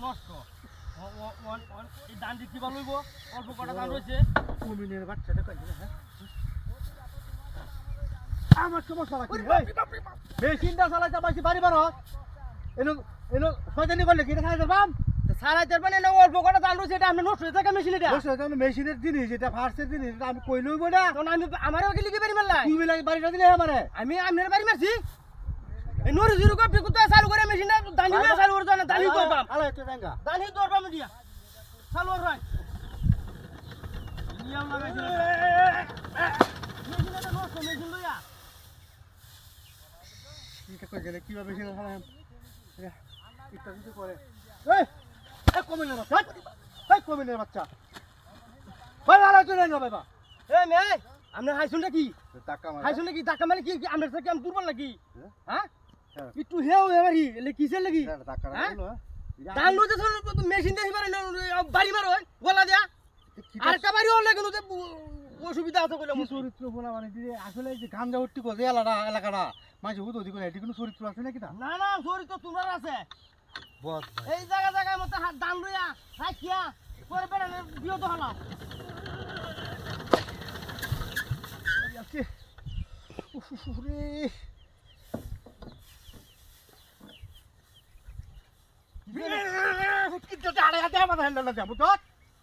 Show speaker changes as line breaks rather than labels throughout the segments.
নষ্ট এই দান্ডি কিবা লইব অল্প কটা দান রয়েছে
কুমিনের বাচ্চাটা কই হ্যাঁ আমার সমস্যা লাগছে মেশিনটা চালাইতে পারছি বাড়ি বারো এনো এনো শয়তানি করলে কি দেখা যায় বাম
সারাইতে পারে না অল্প কটা দান রয়েছে এটা আপনি নষ্ট হয়ে থাকে মেশিন এটা
মেশিনের জিনিস এটা ফার্স্টের জিনিস এটা আমি কই লইব না
তখন আমি আমারও কি লিখে পারি মারলাই
তুই বেলা বাড়িটা দিলে আমারে
আমি আপনার বাড়ি মারছি এই নরি জুরু কপি কুতা চালু করে মেশিনটা দানি দিয়ে চালু করে না দানি করবাম
আলা একটু জাঙ্গা
দানি করবাম দিয়া চালু আর ভাই নিয়ম লাগাইছে মেশিনটা নষ্ট মেশিন লইয়া
এটা কই গেলে কিভাবে মেশিন চালাম এটা কিছু করে এই এই কমিনের বাচ্চা এই কমিনের বাচ্চা ভাই আলা একটু জাঙ্গা বাবা
এ মে আপনার হাইসুনটা কি
টাকা মার
হাইসুনটা কি টাকা মানে কি আমরা থেকে আমি দুর্বল নাকি হ্যাঁ
হ্যাঁ।
একটু হেও এবারই এলে কিসের লাগি
টাকা
হ্যাঁ?
রাখলো
দান লইতে মেশিন দেখি পারে না বাড়ি মারো গলা দিয়া আর একটা বাড়ি হলে কিন্তু অসুবিধা আছে বলে
কি চরিত্র বলা মানে দিদি আসলে এই যে গাঞ্জা উঠতে করে এলাকাটা মাঝে হুদ অধিক এটি কোনো চরিত্র আছে নাকি তা
না না চরিত্র তোমার আছে
বদ
এই জায়গায় মতো হাত দান লইয়া রাখিয়া পরে বেড়ালে বিয়ত হলাম
আজকে রে ফুটকিটা আড়াই হাতে আমার হ্যান্ডেল না যাবো তো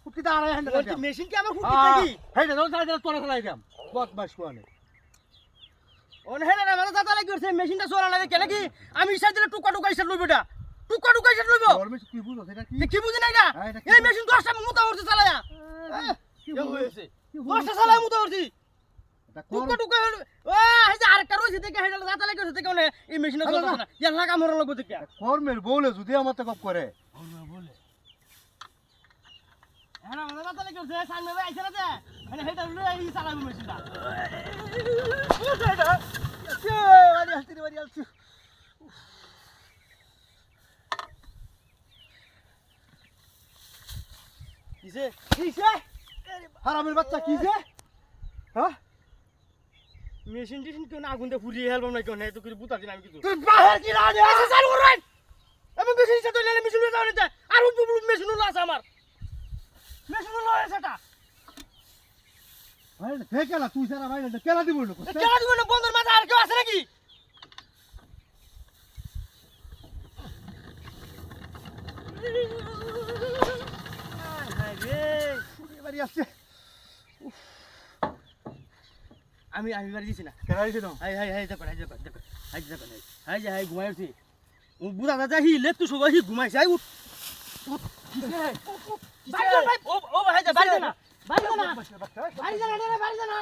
ফুটকিটা আড়াই হ্যান্ডেল না
মেশিন কি আমার ফুটি নাকি
হেই না সাড়ে তোরা চালাই যাম বদ বাস কোয়ানে
ওন হেনা না মানে দাদা লাগি করছে মেশিনটা চলা লাগে কেন কি আমি ইচ্ছা দিলে টুকা টুকা ইচ্ছা লইব এটা টুকা টুকা ইচ্ছা লইব
গরমে কি বুঝো সেটা কি
কি বুঝি না এটা
হ্যাঁ, এটা কি
এই মেশিন 10টা মোটা করছে চালায়া
কি
কেউ
বুঝো?
হয়েছে
কি বুঝো?
10টা চালায়া মোটা করছি
এটা
টুকা টুকা ও এই যে আরেকটা রইছে দেখে হেডাল দাদা লাগি করছে দেখে এই মেশিনটা চলছে না ইয়া লাগা মরন লাগবে দেখে
কর্মের বলে যদি আমার তো কপ করে
বলে হ্যাঁ আমাদের দাদা লাগি করছে সামনে ভাই আইছে না যে মানে হেডাল লই এই চালাবো মেশিনটা
বাড়ি আসছি রে বাড়ি আসছি
কিসে কিসে
হারামের বাচ্চা কি যে হ্যাঁ
মেশিন টিশিন কেউ না আগুন দিয়ে ফুরিয়ে হেলবাম না কেউ নেই তো কিছু বুঝাচ্ছি না আমি কিছু
তুই বাহির কি রাজে
চালু করবেন এবং মেশিন সাথে নিলে মেশিন যাওয়া নিতে আর মেশিন আছে আমার মেশিন আছে সেটা
ভাই হে কেলা তুই সারা ভাই কেলা দিব না
কেন দিবেন বন্ধুর মাঝে আর কেউ আছে নাকি
বাড়ি আসছে
আমি আমি বাড়ি দিছি না
কেলা দিছে না
হাই হাই হাই দেখো হাই দেখো দেখো হাই দেখো হাই যে হাই ঘুমাই উঠছি বুঝা যা হি লেপ তো সবাই হি ঘুমাইছে হাই উঠ বাড়ি যা ভাই ও ভাই যা বাড়ি যা না বাড়ি যা না বাড়ি যা না বাড়ি যা না